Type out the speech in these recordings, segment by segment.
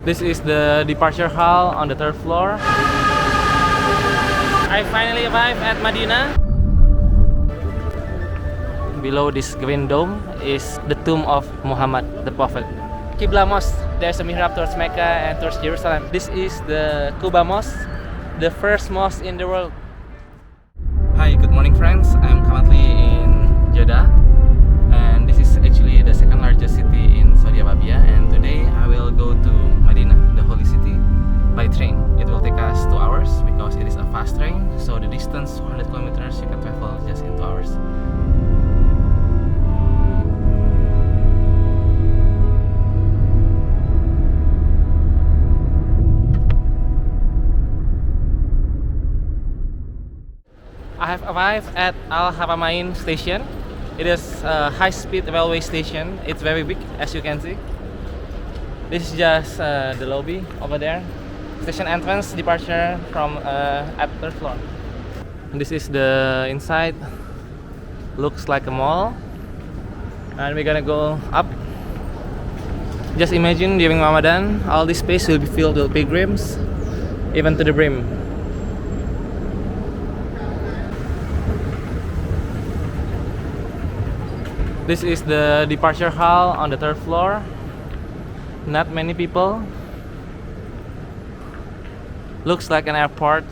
This is the departure hall on the third floor. I finally arrived at Medina. Below this green dome is the tomb of Muhammad, the Prophet. Qibla Mosque, there's a mihrab towards Mecca and towards Jerusalem. This is the Quba Mosque, the first mosque in the world. Hi, good morning friends. I'm currently in Jeddah, and this is actually the second largest city in Saudi Arabia, and today I will go to Medina, the holy city, by train. It will take us 2 hours because it is a fast train, so the distance 100 kilometers you can travel just in 2 hours. I have arrived at Al Haramain station. It is a high-speed railway station. It's very big, as you can see. This is just the lobby over there. Station entrance, departure from at third floor. And this is the inside. Looks like a mall. And we're gonna go up. Just imagine during Ramadan, all this space will be filled with pilgrims, even to the brim. This is the departure hall on the third floor. Not many people. Looks like an airport.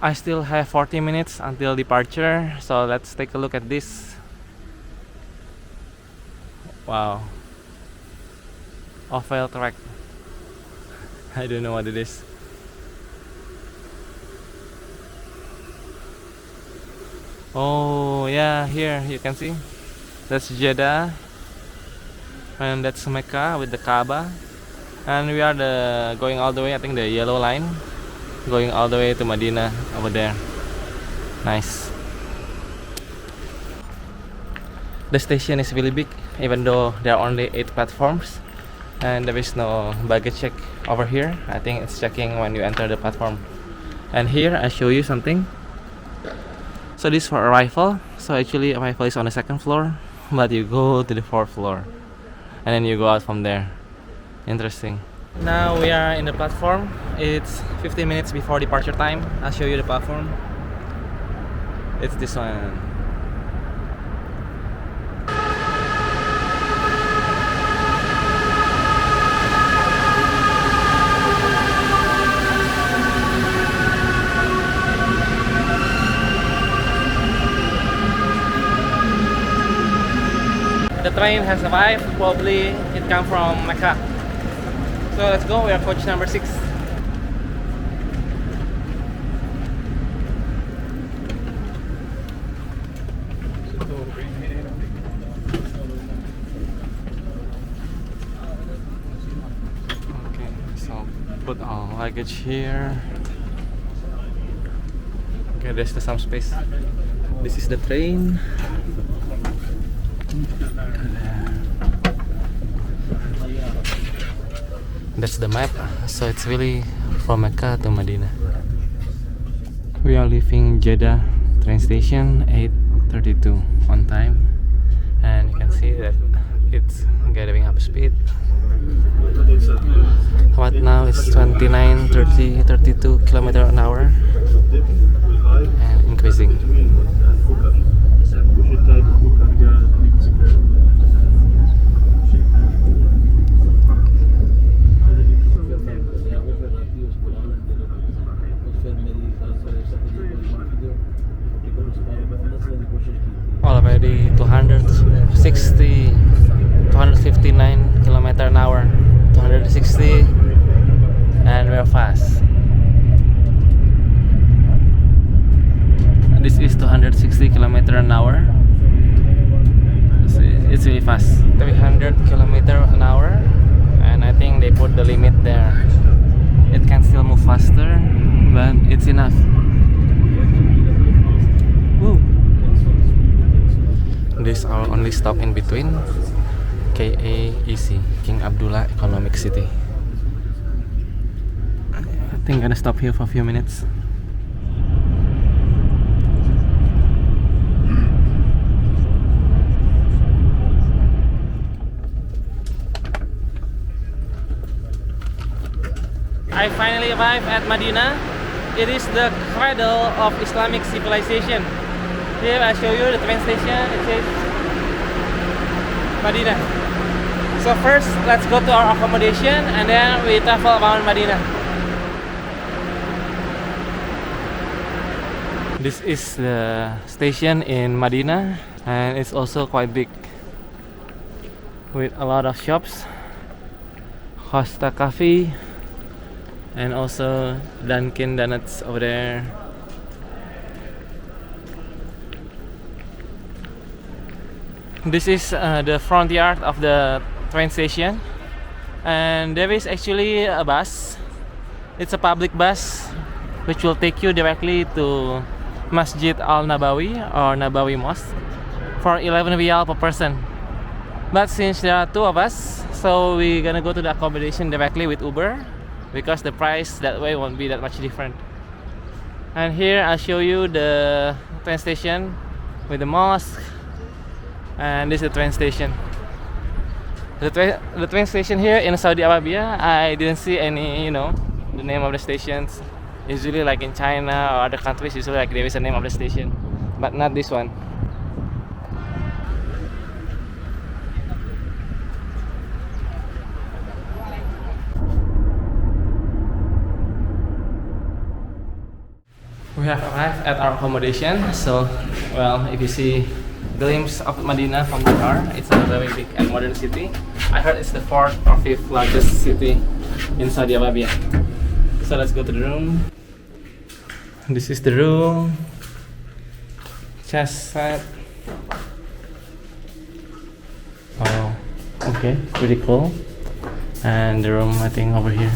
I still have 40 minutes until departure, so let's take a look at this. Wow. Oval track. I don't know what it is. Oh yeah, here you can see that's Jeddah, and that's Mecca with the Kaaba, and we are going all the way, I think the yellow line, going all the way to Medina over there. Nice. The station is really big, even though there are only 8 platforms, and there is no baggage check over here. I think it's checking when you enter the platform. And here I show you something. So this is for arrival. So actually arrival is on the 2nd floor, but you go to the 4th floor and then you go out from there. Interesting. Now we are in the platform. It's 15 minutes before departure time. I'll show you the platform. It's this one. The train has arrived. Probably it come from Mecca. So let's go. We are coach number 6. Okay, so put our luggage here. Okay, there's some space. This is the train. That's the map, so it's really from Mecca to Medina. We are leaving Jeddah train station 8:32 on time, and you can see that it's gathering up speed. Right now it's 29, 30, 32 km an hour and increasing. Already 259 km an hour, 260, and we're fast. This is 260 km an hour. It's really fast. 300 km an hour, and I think they put the limit there. It can still move faster, but it's enough. Woo. This is our only stop in between. KAEC, King Abdullah Economic City. I think I'm gonna stop here for a few minutes. I finally arrived at Medina. It is the cradle of Islamic civilization. Here I show you the train station. It says Medina. So first, let's go to our accommodation and then we travel around Medina. This is the station in Medina, and it's also quite big with a lot of shops. Costa Coffee and also Dunkin' Donuts over there. This is the front yard of the train station, and there is actually a bus. It's a public bus which will take you directly to Masjid Al-Nabawi or Nabawi Mosque for 11 riyal per person. But since there are two of us, so we're gonna go to the accommodation directly with Uber because the price that way won't be that much different. And here I'll show you the train station with the mosque, and this is the train station. The train station here in Saudi Arabia, I didn't see any, the name of the stations. Usually like in China or other countries, usually like there is a name of the station, but not this one. We have arrived at our accommodation. So, well, if you see glimpse of Medina from the car, it's a very big and modern city. I heard it's the 4th or 5th largest city in Saudi Arabia. So let's go to the room. This is the room. Chest set. Oh, okay, pretty cool. And the room, I think, over here.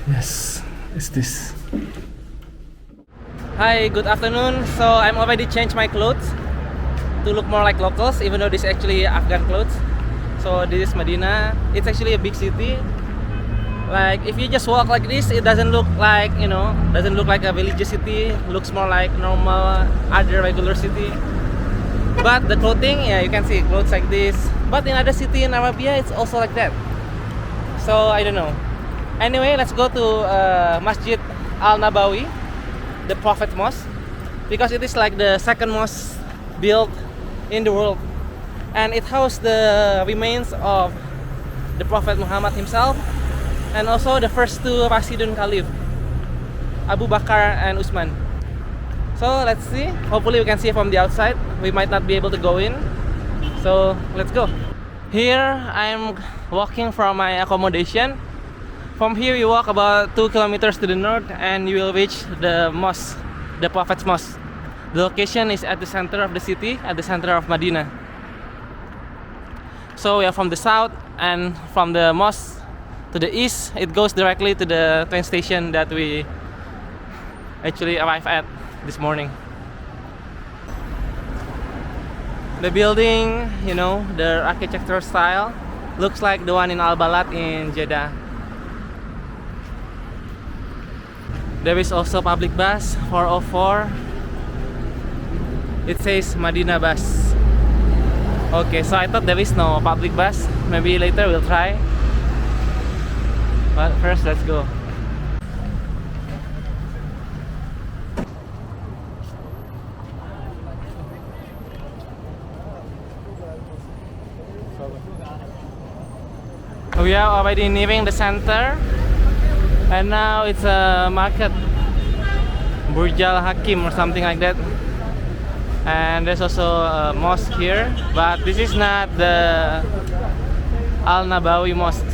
Yes, it's this. Hi, good afternoon. So I'm already changed my clothes to look more like locals, even though this is actually Afghan clothes. So this is Medina. It's actually a big city. Like if you just walk like this, it doesn't look like, doesn't look like a religious city. Looks more like normal other regular city. But the clothing, yeah, you can see clothes like this. But in other city in Arabia, it's also like that. So I don't know. Anyway, let's go to Masjid Al-Nabawi, the Prophet Mosque, because it is like the second mosque built in the world, and it houses the remains of the Prophet Muhammad himself, and also the first two Rashidun Caliph, Abu Bakar and Utsman. So let's see. Hopefully we can see from the outside. We might not be able to go in, so let's go. Here I'm walking from my accommodation. From here you walk about 2 kilometers to the north and you will reach the mosque, the Prophet's Mosque. The location is at the center of the city, at the center of Medina. So we are from the south, and from the mosque to the east, it goes directly to the train station that we actually arrived at this morning. The building, the architectural style, looks like the one in Al Balad in Jeddah. There is also public bus 404. It says Medina bus. Okay, so I thought there is no public bus. Maybe later we'll try. But first, let's go. We are already nearing the center. And now it's a market, Burj Al Hakim or something like that. And there's also a mosque here, but this is not the Al-Nabawi Mosque.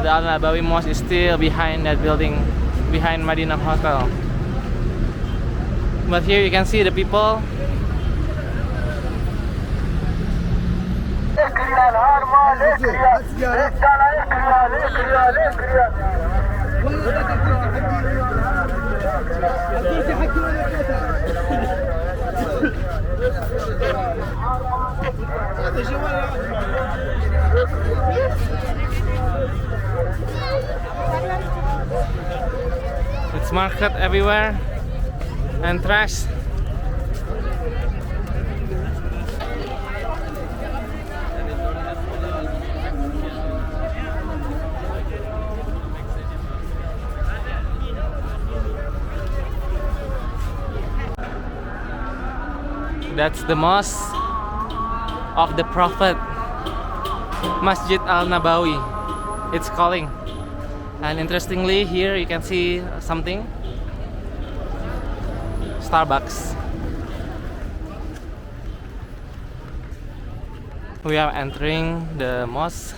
The Al-Nabawi Mosque is still behind that building, behind Medina Hotel. But here you can see the people. It's market everywhere and trash. That's the mosque of the Prophet, Masjid Al-Nabawi. It's calling. And interestingly, here you can see something. Starbucks. We are entering the mosque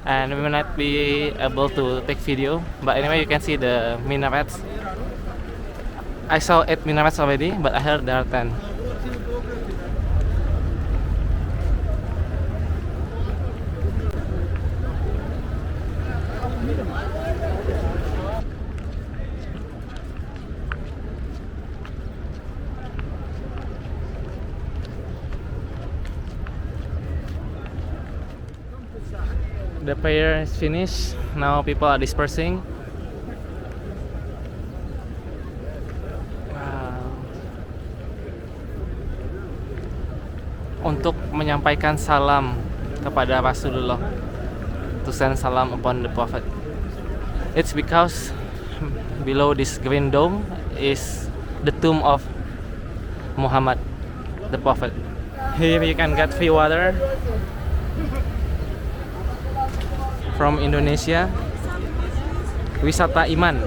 and we may not be able to take video, but anyway you can see the minarets. I saw 8 minarets already, but I heard there are 10. The prayer is finished. Now people are dispersing. Untuk menyampaikan salam kepada Rasulullah, to send salam upon the Prophet. It's because below this green dome is the tomb of Muhammad, the Prophet. Here you can get free water from Indonesia. Wisata Iman,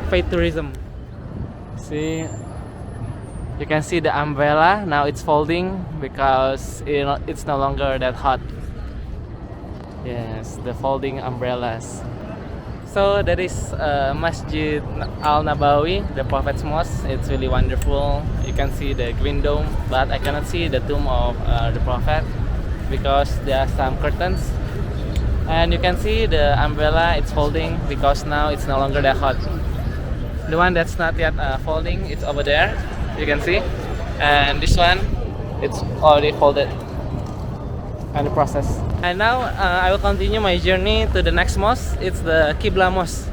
faith tourism. See, you can see the umbrella now. It's folding because it's no longer that hot. Yes, the folding umbrellas. So that is Masjid Al-Nabawi, the Prophet's Mosque. It's really wonderful. You can see the green dome, but I cannot see the tomb of the Prophet because there are some curtains. And you can see the umbrella, it's folding because now it's no longer that hot. The one that's not yet folding, it's over there, you can see. And this one, it's already folded. And the process. And now I will continue my journey to the next mosque. It's the Qibla Mosque.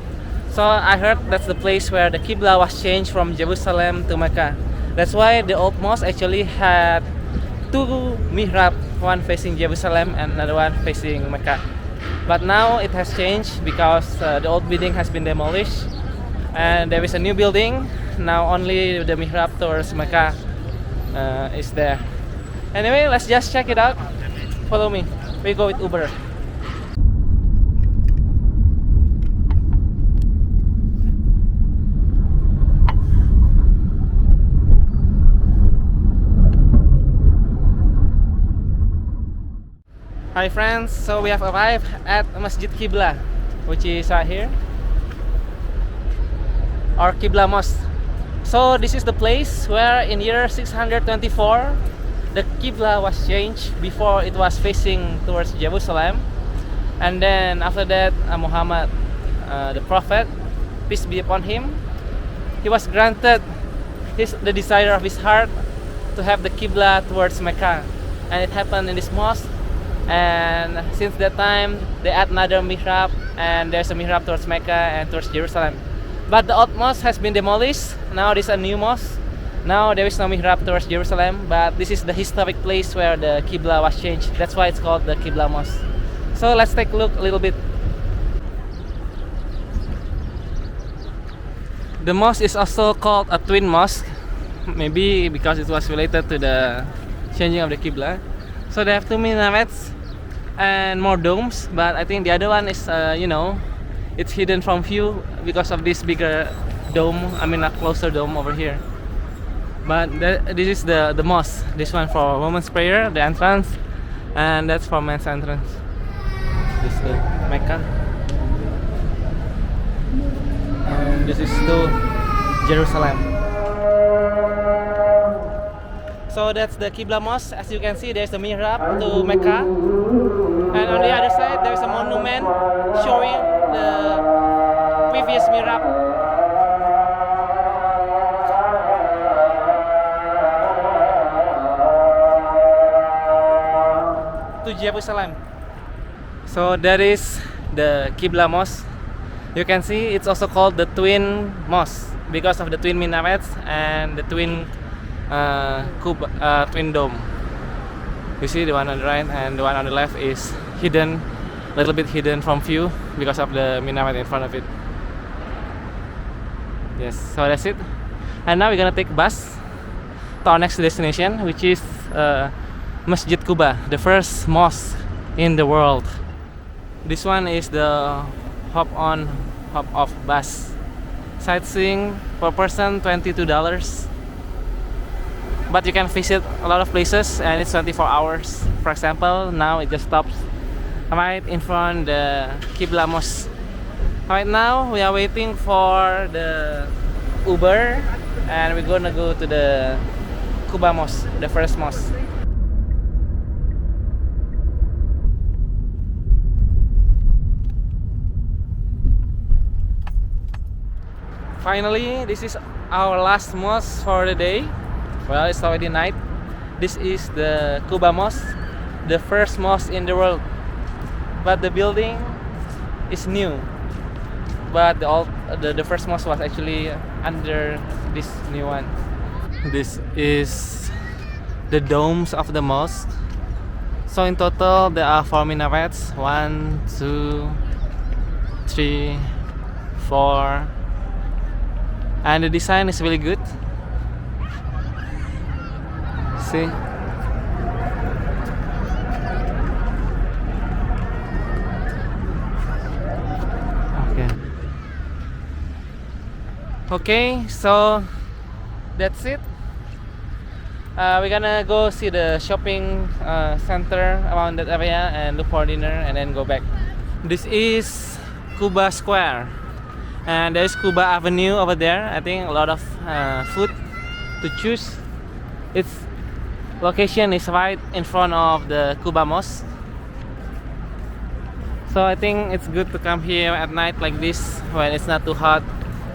So I heard that's the place where the Qibla was changed from Jerusalem to Mecca. That's why the old mosque actually had 2 mihrab, one facing Jerusalem and another one facing Mecca. But now it has changed because the old building has been demolished and there is a new building. Now only the mihrab towards Mecca is there. Anyway, let's just check it out. Follow me. We go with Uber. Hi friends, so we have arrived at Masjid Qibla, which is right here, or Qibla Mosque. So this is the place where in year 624 the Qibla was changed. Before it was facing towards Jerusalem, and then after that Muhammad, the Prophet, peace be upon him, he was granted the desire of his heart to have the Qibla towards Mecca, and it happened in this mosque. And since that time they add another mihrab, and there's a mihrab towards Mecca and towards Jerusalem. But the old mosque has been demolished. Now there's a new mosque. Now there is no mihrab towards Jerusalem, but this is the historic place where the Qibla was changed. That's why it's called the Qibla Mosque. So let's take a look a little bit. The mosque is also called a twin mosque, maybe because it was related to the changing of the Qibla. So they have 2 minarets and more domes, but I think the other one is, it's hidden from view because of this bigger dome, a closer dome over here. But this is the mosque. This one for women's prayer, the entrance, and that's for men's entrance. This is the Mecca. And this is to Jerusalem. So that's the Qibla Mosque. As you can see, there's a mihrab to Mecca, and on the other side there's a monument showing the previous mihrab. To Jerusalem. So that is the Qibla Mosque. You can see it's also called the twin mosque because of the twin minarets and the twin twin dome. You see the one on the right and the one on the left is hidden, a little bit hidden from view because of the minaret in front of it. Yes, so that's it. And now we're gonna take bus to our next destination, which is Masjid Quba, the first mosque in the world. This one is the hop on, hop off bus. Sightseeing per person $22. But you can visit a lot of places and it's 24 hours. For example, now it just stops right in front the Qibla Mosque. Right now we are waiting for the Uber and we're gonna go to the Quba Mosque, the first mosque. Finally, this is our last mosque for the day. Well, it's already night. This is the Quba Mosque, the first mosque in the world. But the building is new. But the first mosque was actually under this new one. This is the domes of the mosque. So in total there are 4 minarets. 1, 2, 3, 4. And the design is really good. See? Okay, so that's it. We're gonna go see the shopping center around that area and look for dinner and then go back. This is Quba Square and there's Quba Avenue over there. I think a lot of food to choose. Its location is right in front of the Quba Mosque. So I think it's good to come here at night like this when it's not too hot.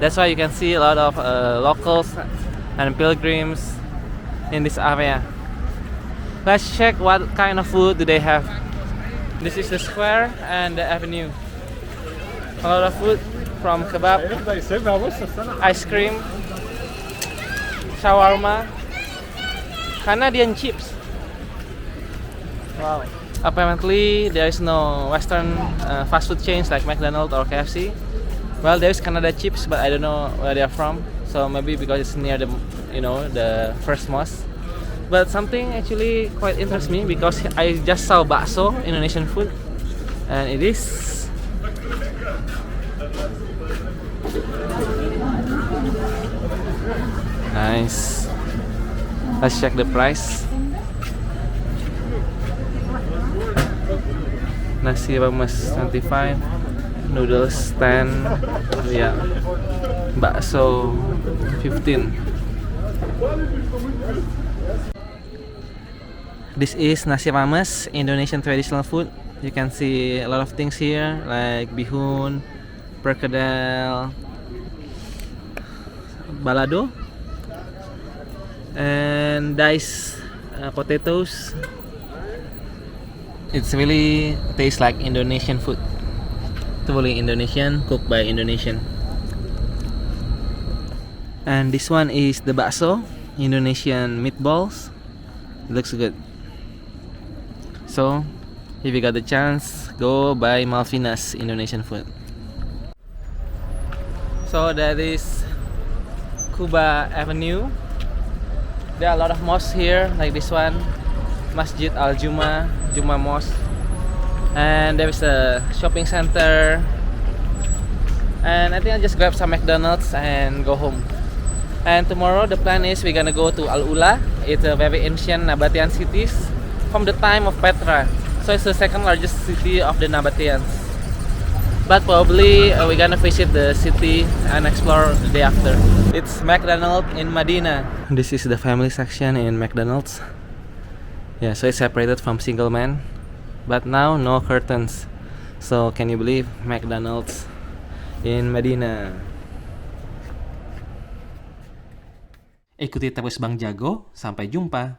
That's why you can see a lot of locals and pilgrims in this area. Let's check what kind of food do they have. This is the square and the avenue. A lot of food from kebab, ice cream, shawarma, Canadian chips. Wow. Apparently there is no Western fast food chains like McDonald's or KFC. Well, there's Canada chips, but I don't know where they are from. So maybe because it's near the, the first mosque. But something actually quite interests me because I just saw bakso, Indonesian food, and it is nice. Let's check the price. Nasi rames 25. Noodles 10, yeah, bakso 15. This is nasi rames, Indonesian traditional food. You can see a lot of things here like bihun, perkedel, balado, and diced potatoes. It's really tastes like Indonesian food. Totally Indonesian, cooked by Indonesian. And this one is the bakso, Indonesian meatballs. It looks good. So, if you got the chance, go buy Malvina's Indonesian food. So that is Quba Avenue. There are a lot of mosques here, like this one, Masjid Al Juma, Juma Mosque. And there is a shopping center, and I think I'll just grab some McDonald's and go home. And tomorrow the plan is we're gonna go to Al Ula. It's a very ancient Nabatean city from the time of Petra, so it's the second largest city of the Nabateans. But probably we're gonna visit the city and explore the day after. It's McDonald's in Medina. This is the family section in McDonald's. Yeah, so it's separated from single man. But now no curtains. So can you believe McDonald's in Medina? Ikuti terus Bang Jago. Sampai jumpa.